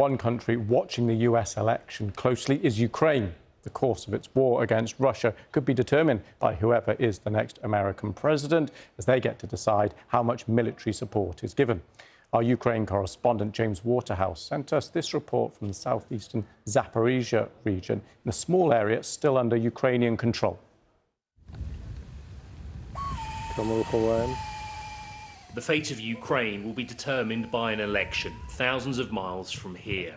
One country watching the US election closely is Ukraine. The course of its war against Russia could be determined by whoever is the next American president, as they get to decide how much military support is given. Our Ukraine correspondent James Waterhouse sent us this report from the southeastern Zaporizhia region, in a small area still under Ukrainian control. The fate of Ukraine will be determined by an election thousands of miles from here.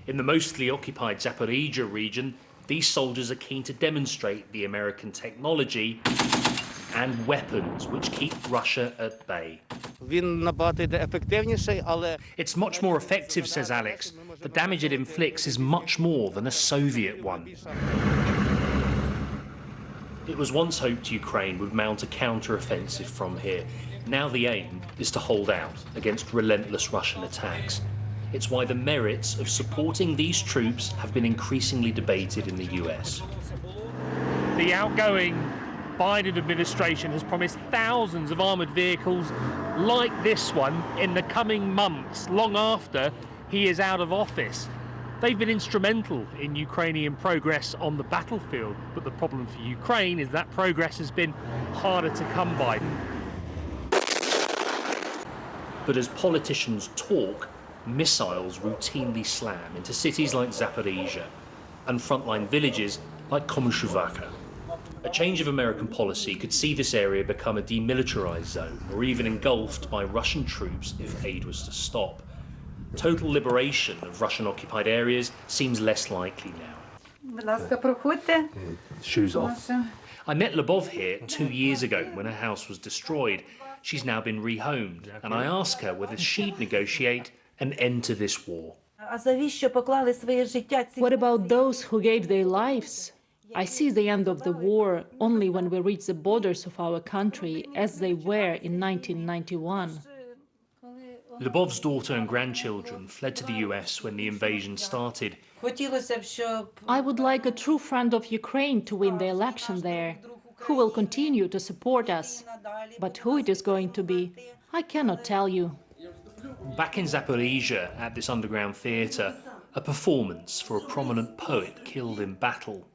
In the mostly occupied Zaporizhia region, these soldiers are keen to demonstrate the American technology and weapons which keep Russia at bay. It's much more effective, says Alex. The damage it inflicts is much more than a Soviet one. It was once hoped Ukraine would mount a counter-offensive from here. Now the aim is to hold out against relentless Russian attacks. It's why the merits of supporting these troops have been increasingly debated in the US. The outgoing Biden administration has promised thousands of armoured vehicles like this one in the coming months, long after he is out of office. They've been instrumental in Ukrainian progress on the battlefield, but the problem for Ukraine is that progress has been harder to come by. But as politicians talk, missiles routinely slam into cities like Zaporizhia and frontline villages like Komishuvaka. A change of American policy could see this area become a demilitarized zone, or even engulfed by Russian troops if aid was to stop. Total liberation of Russian-occupied areas seems less likely now. Shoes off. I met Lyubov here 2 years ago when her house was destroyed. She's now been rehomed, and I asked her whether she'd negotiate an end to this war. What about those who gave their lives? I see the end of the war only when we reach the borders of our country, as they were in 1991. Lyubov's daughter and grandchildren fled to the US when the invasion started. I would like a true friend of Ukraine to win the election there, who will continue to support us. But who it is going to be, I cannot tell you. Back in Zaporizhia, at this underground theatre, a performance for a prominent poet killed in battle.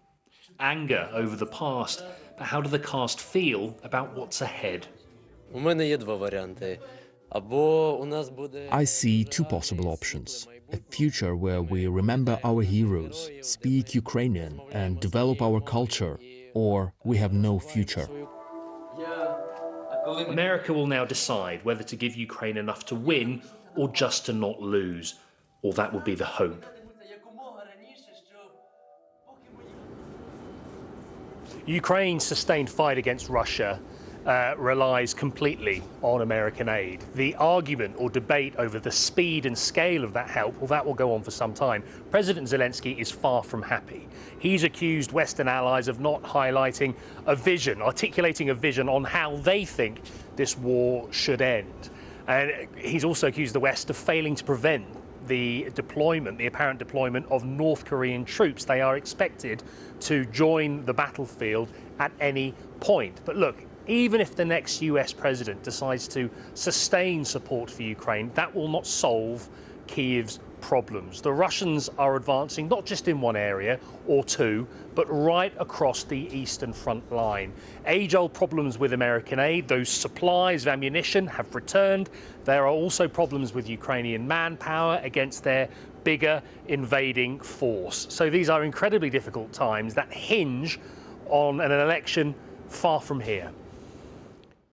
Anger over the past, but how do the cast feel about what's ahead? I see two possible options. A future where we remember our heroes, speak Ukrainian and develop our culture, or we have no future. America will now decide whether to give Ukraine enough to win or just to not lose, or that would be the hope. Ukraine's sustained fight against Russia relies completely on American aid. The argument or debate over the speed and scale of that help, well, that will go on for some time. President Zelensky is far from happy. He's accused Western allies of not highlighting a vision, articulating a vision on how they think this war should end. And he's also accused the West of failing to prevent the deployment, the apparent deployment of North Korean troops. They are expected to join the battlefield at any point. But look, even if the next US president decides to sustain support for Ukraine, that will not solve Kyiv's problems. The Russians are advancing not just in one area or two, but right across the eastern front line. Age-old problems with American aid, those supplies of ammunition have returned. There are also problems with Ukrainian manpower against their bigger invading force. So these are incredibly difficult times that hinge on an election far from here.